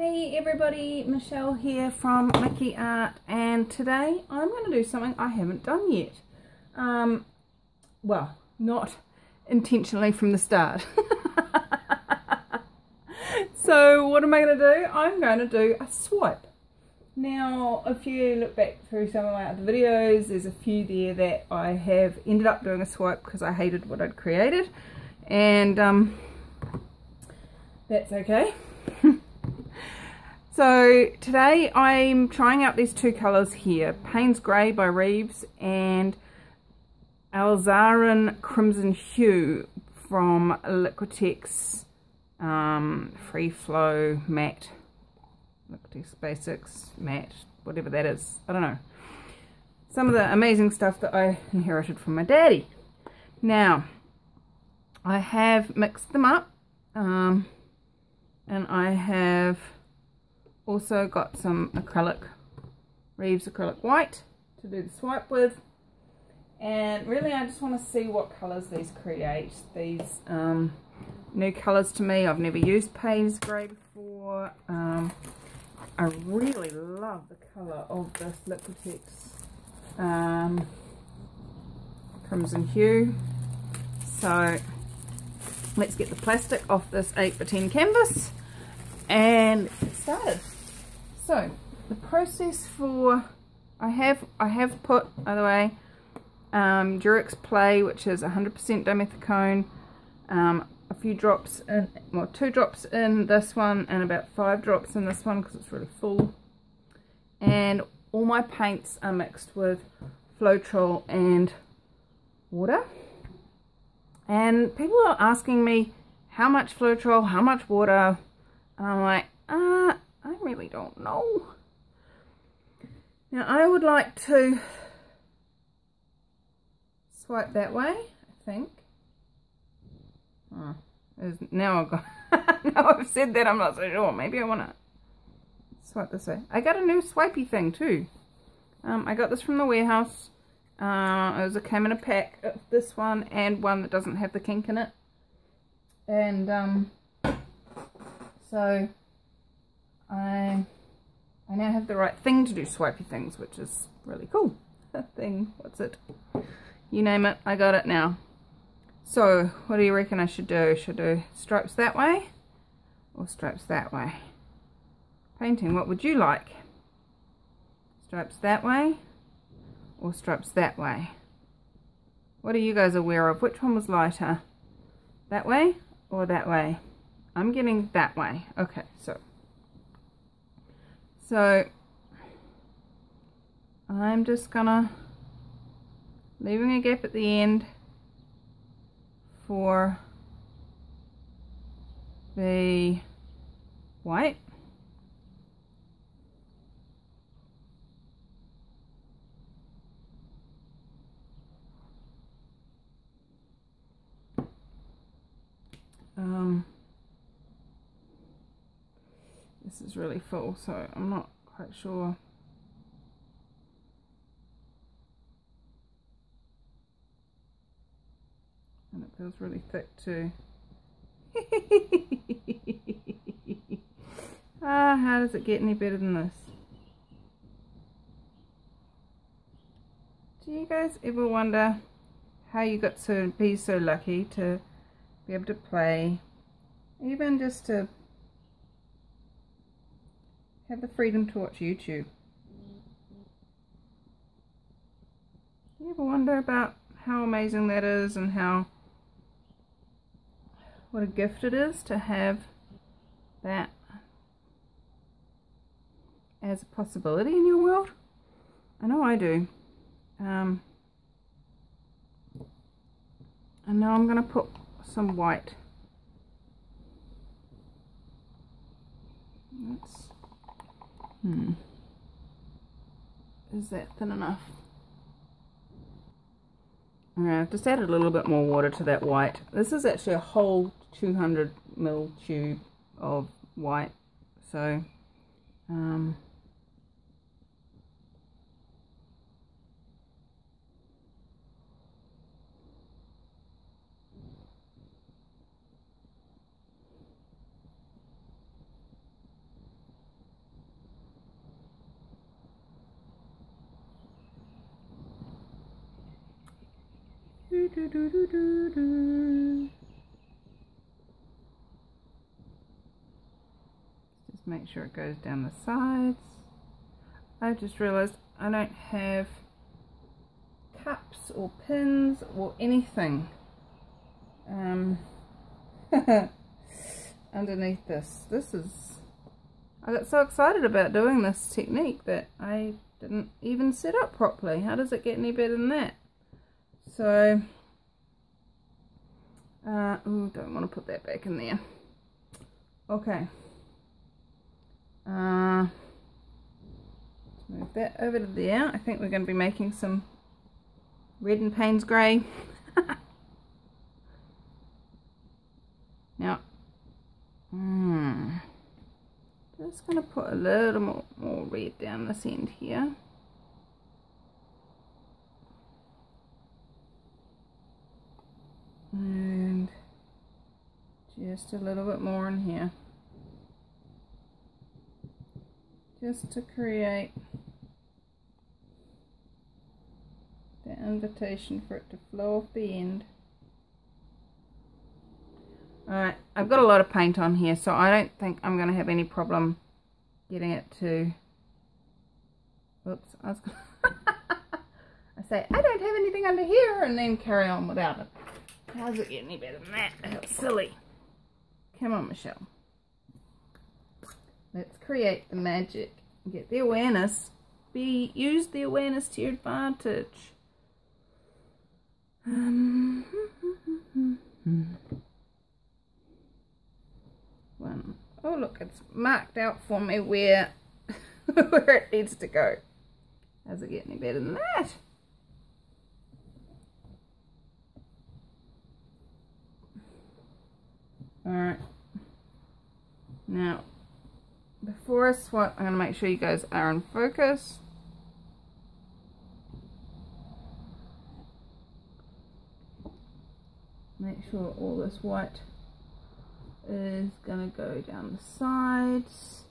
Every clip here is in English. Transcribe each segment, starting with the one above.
Hey everybody, Michelle here from Mickey Art, and today I'm going to do something I haven't done yet. Well, not intentionally from the start. So what am I going to do? I'm going to do a swipe. Now, if you look back through some of my other videos, there's a few there that I have ended up doing a swipe because I hated what I'd created, and that's okay. So today I'm trying out these two colours here, Payne's Grey by Reeves and Alizarin Crimson Hue from Liquitex Free Flow Matte, Liquitex Basics Matte, whatever that is, I don't know. Some of the amazing stuff that I inherited from my daddy. Now, I have mixed them up, and I have also got some acrylic, Reeves acrylic white to do the swipe with, and really I just want to see what colours these create. These new colours to me. I've never used Payne's Grey before. I really love the colour of this Liquitex Crimson Hue. So let's get the plastic off this 8x10 canvas and get started. So the process for, I have put, by the way, Durex Play, which is 100% dimethicone, a few drops in, well, 2 drops in this one and about 5 drops in this one because it's really full. And all my paints are mixed with Floetrol and water. And people are asking me how much Floetrol, how much water, and I'm like, I really don't know. Now I would like to swipe that way, I think. Now I've got now I've said that, I'm not so sure. Maybe I want to swipe this way. I got a new swipey thing too. I got this from the warehouse. It came in a pack of this one and one that doesn't have the kink in it. And so I now have the right thing to do swipey things, which is really cool. Thing, what's it? You name it, I got it now. So, what do you reckon I should do? Should I do stripes that way or stripes that way? Painting, what would you like? Stripes that way or stripes that way? What are you guys aware of? Which one was lighter? That way or that way? I'm getting that way. Okay, so I'm just gonna leaving a gap at the end for the white. This is really full, so I'm not quite sure. And it feels really thick too. How does it get any better than this? Do you guys ever wonder how you got to be so lucky to be able to play, even just to have the freedom to watch YouTube? Do you ever wonder about how amazing that is, and what a gift it is to have that as a possibility in your world? I know I do. And now I'm going to put some white. Is that thin enough? I've just added a little bit more water to that white. This is actually a whole 200ml tube of white, so Just make sure it goes down the sides. I just realized I don't have cups or pins or anything underneath this. I got so excited about doing this technique that I didn't even set up properly. How does it get any better than that? So, ooh, don't want to put that back in there. Okay. Let's move that over to there. I think we're going to be making some red and Payne's grey. Now, just going to put a little more red down this end here. And just a little bit more in here. Just to create the invitation for it to flow off the end. Alright, I've got a lot of paint on here, so I don't think I'm going to have any problem getting it to... Oops, I say, I don't have anything under here, and then carry on without it. How's it get any better than that? That's silly. Come on, Michelle. Let's create the magic. Get the awareness. Use the awareness to your advantage. One. Oh look, it's marked out for me where where it needs to go. How's it get any better than that? Alright. Now, before I swap, I'm going to make sure you guys are in focus. Make sure all this white is going to go down the sides.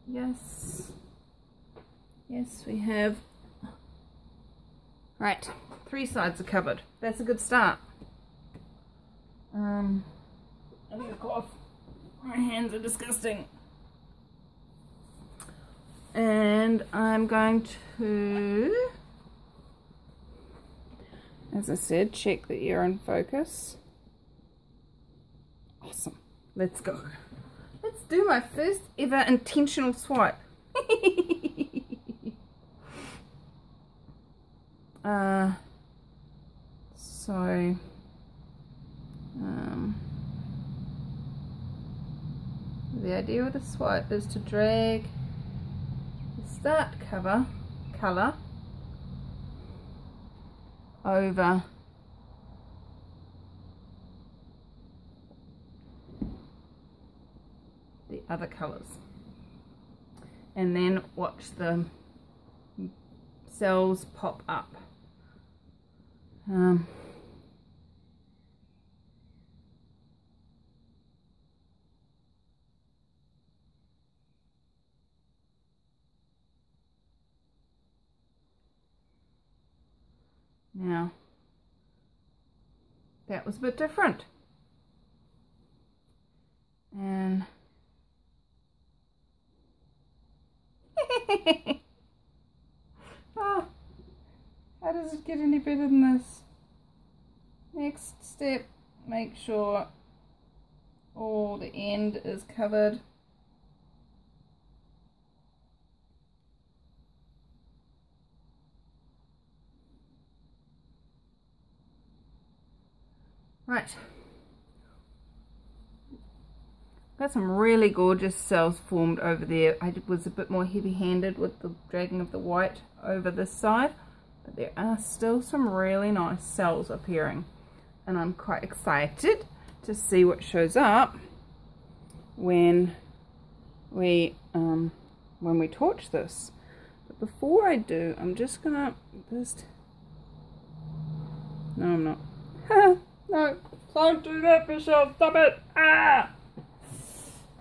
Yes. Yes, we have. Right, 3 sides are covered. That's a good start. I need a cough. My hands are disgusting. And I'm going to, as I said, check that you're in focus. Awesome. Let's go. Let's do my first ever intentional swipe. The idea with the swipe is to drag the start colour over the other colours, and then watch the cells pop up. Now, that was a bit different. And oh, how does it get any better than this? Next step, make sure all the end is covered. Right, got some really gorgeous cells formed over there. I was a bit more heavy-handed with the dragging of the white over this side, but there are still some really nice cells appearing, and I'm quite excited to see what shows up when we torch this. But before I do, I'm just gonna no, I'm not. No, don't do that, Michelle. Stop it. Ah!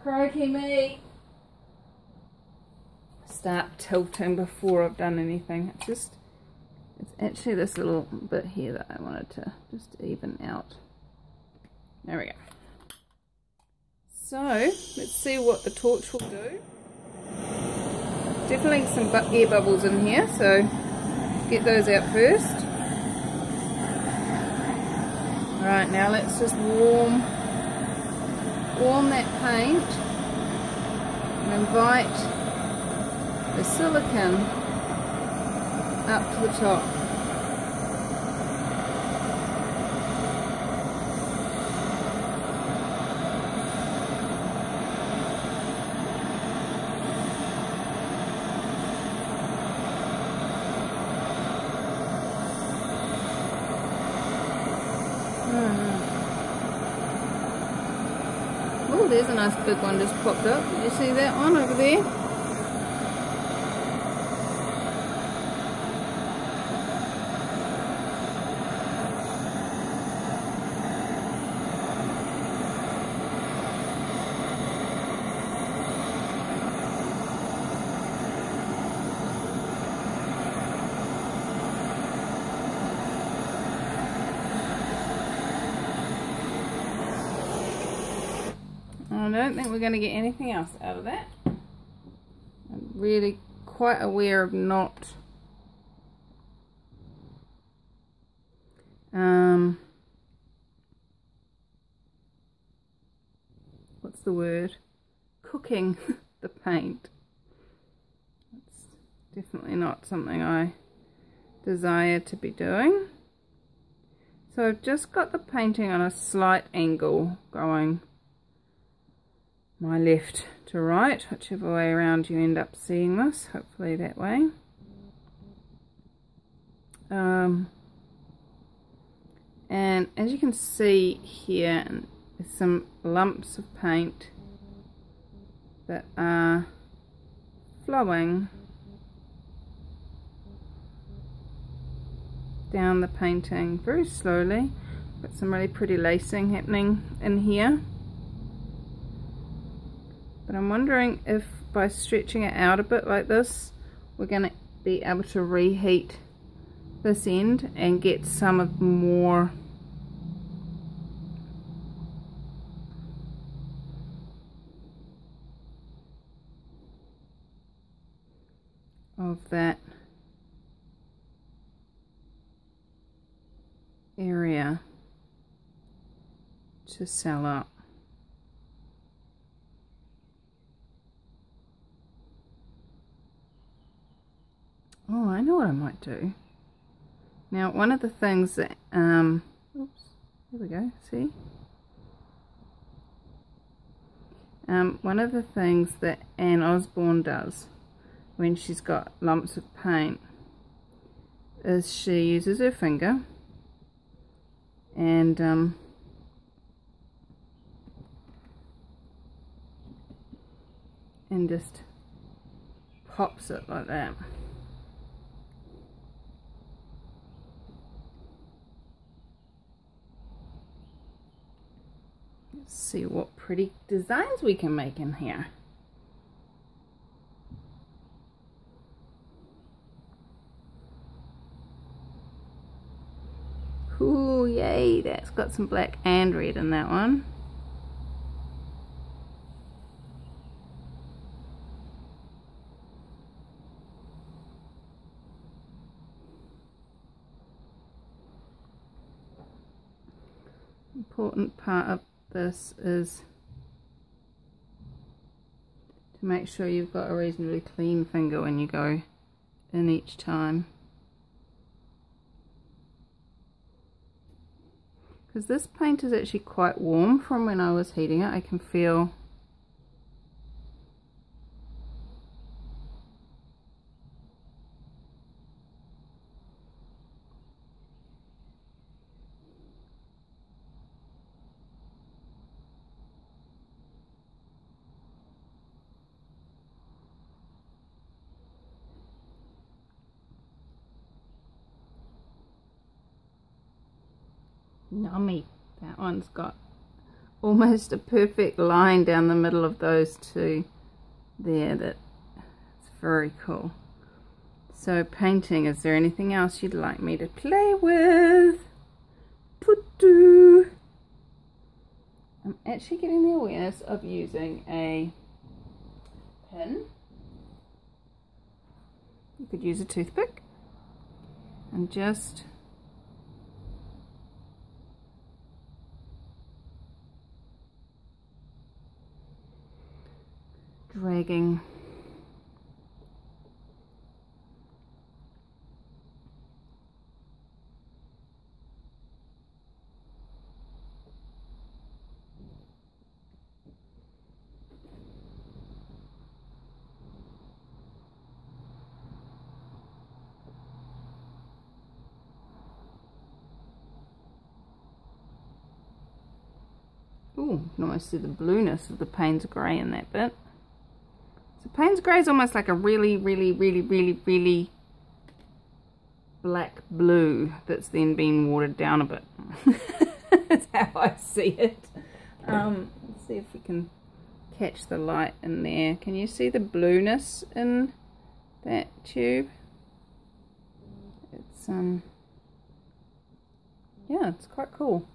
Crikey me. start tilting before I've done anything. It's actually this little bit here that I wanted to just even out. There we go. So let's see what the torch will do. Definitely some air bubbles in here, so get those out first. Alright, now let's just warm that paint and invite the silicone up to the top. Oh, there's a nice big one just popped up. Did you see that one over there? I don't think we're going to get anything else out of that. I'm really quite aware of not what's the word? Cooking the paint. It's definitely not something I desire to be doing. So I've just got the painting on a slight angle going my left to right, whichever way around you end up seeing this, hopefully that way. And as you can see here, there's some lumps of paint that are flowing down the painting very slowly. Got some really pretty lacing happening in here. But I'm wondering if by stretching it out a bit like this, we're going to be able to reheat this end and get some of more of that area to sell up. Oh, I know what I might do. Now, one of the things that, oops, there we go, see? One of the things that Anne Osborne does when she's got lumps of paint is she uses her finger and just pops it like that. Let's see what pretty designs we can make in here. Ooh, yay, that's got some black and red in that one. Important part of this is to make sure you've got a reasonably clean finger when you go in each time, because this paint is actually quite warm from when I was heating it. I can feel yummy. That one's got almost a perfect line down the middle of those two there. That's Very cool. So painting, is there anything else you'd like me to play with? Poo-doo. I'm actually getting the awareness of using a pin. You could use a toothpick and just dragging Ooh, you can almost see the blueness of the Payne's Grey in that bit. So Payne's Grey is almost like a really black blue that's then been watered down a bit. That's how I see it. Let's see if we can catch the light in there. Can you see the blueness in that tube? It's yeah, it's quite cool.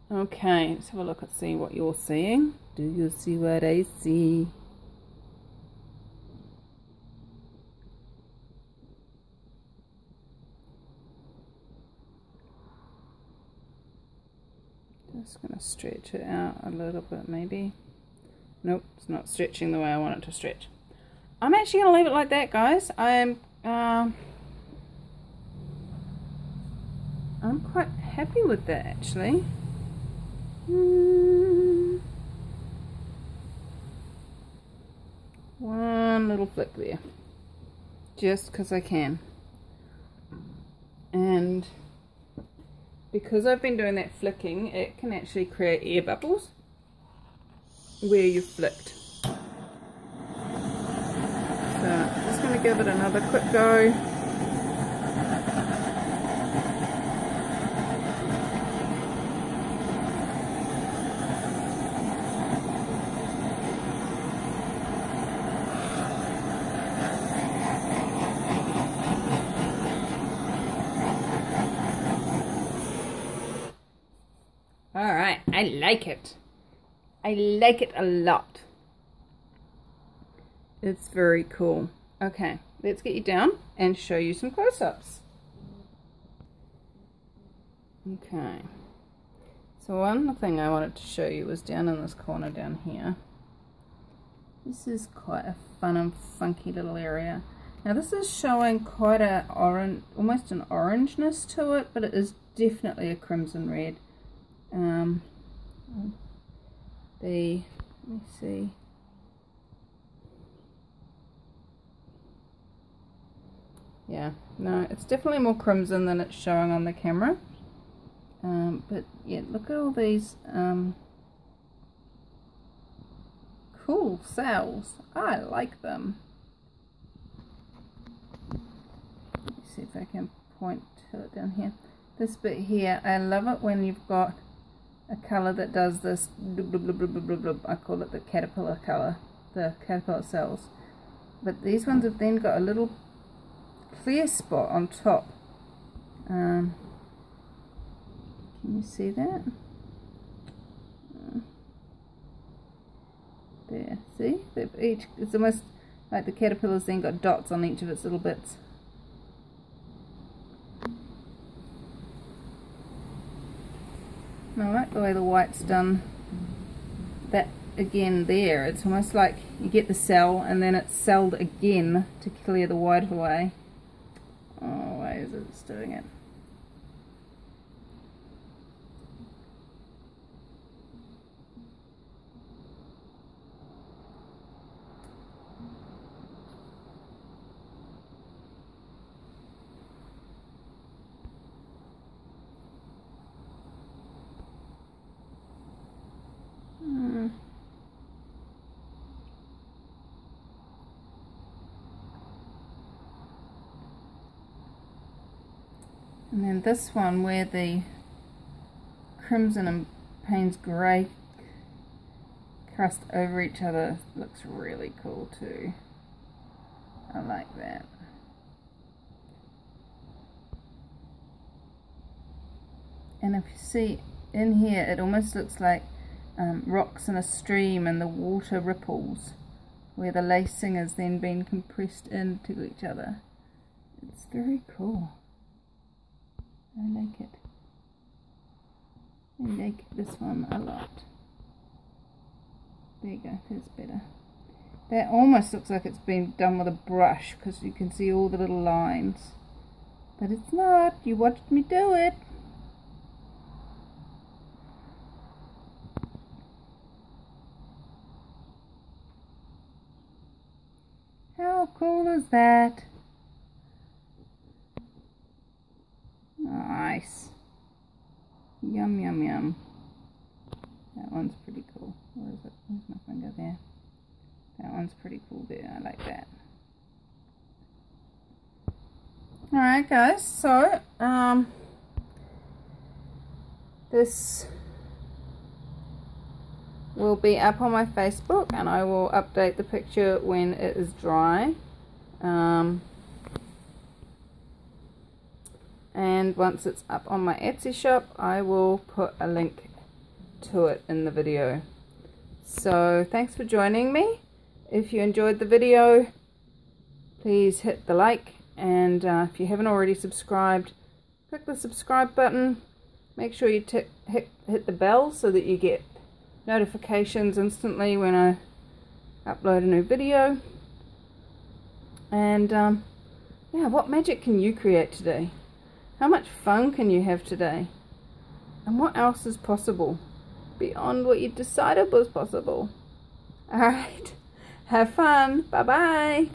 Okay, let's have a look and see what you're seeing. Do you see what I see? Just going to stretch it out a little bit maybe. Nope, it's not stretching the way I want it to stretch. I'm actually going to leave it like that, guys. I'm quite happy with that actually. One little flick there, just because I can. And because I've been doing that flicking, it can actually create air bubbles where you've flicked. So I'm just going to give it another quick go. Alright, I like it. I like it a lot. It's very cool. Okay, let's get you down and show you some close-ups. Okay. So one thing I wanted to show you was down in this corner down here. This is quite a fun and funky little area. Now this is showing quite a orange, almost an orangeness to it, but it is definitely a crimson red. Let me see. Yeah, no, it's definitely more crimson than it's showing on the camera. But yeah, look at all these cool cells. I like them. Let me see if I can point to it down here. This bit here, I love it when you've got a colour that does this blub, blub, blub, blub, blub, blub. I call it the caterpillar colour, the caterpillar cells. But these ones have then got a little clear spot on top. Can you see that? There, see? They've each, it's almost like the caterpillar's then got dots on each of its little bits. I like the way the white's done that again there. It's almost like you get the cell and then it's celled again to clear the white away. Oh, why is it doing it? And then this one where the crimson and Payne's grey crust over each other looks really cool too. I like that. And if you see in here, it almost looks like rocks in a stream and the water ripples where the lacing has then been compressed into each other. It's very cool. I like it. I like this one a lot. There you go, that's better. That almost looks like it's been done with a brush because you can see all the little lines. But it's not. You watched me do it. How cool is that? Nice. Yum, yum, yum. That one's pretty cool. Where is it? Where's my finger there? That one's pretty cool there. I like that. Alright guys, so this will be up on my Facebook and I will update the picture when it is dry. And once it's up on my Etsy shop, I will put a link to it in the video. So thanks for joining me. If you enjoyed the video, please hit the like, and if you haven't already subscribed, click the subscribe button. Make sure you hit the bell so that you get notifications instantly when I upload a new video. And yeah, what magic can you create today? How much fun can you have today? And what else is possible beyond what you decided was possible? Alright, have fun. Bye bye.